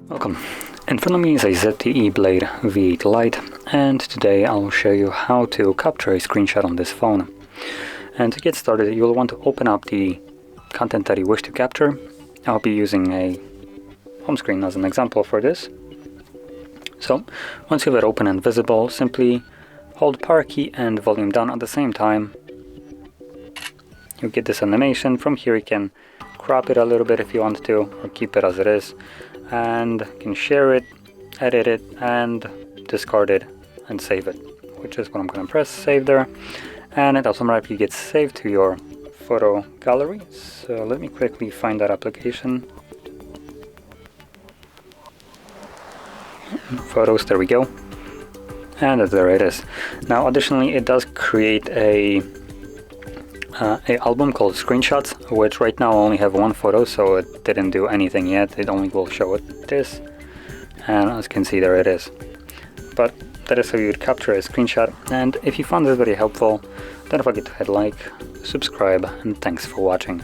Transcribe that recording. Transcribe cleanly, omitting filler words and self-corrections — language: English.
Welcome. In front of me is a ZTE Blade V8 Lite, and today I will show you how to capture a screenshot on this phone. And to get started, you'll want to open up the content that you wish to capture. I'll be using a home screen as an example for this. So, once you have it open and visible, simply hold power key and volume down at the same time. You get this animation. From here you can crop it a little bit if you want to, or keep it as it is. And you can share it, edit it, and discard it and save it, which is what I'm going to press save there, and it automatically gets saved to your photo gallery. So let me quickly find that application. Photos, there we go, and there it is. Now additionally, it does create a album called Screenshots, which right now I only have one photo, so it didn't do anything yet. It only will show it this, and as you can see, there it is. But that is how you would capture a screenshot. And if you found this very helpful, don't forget to hit like, subscribe, and thanks for watching.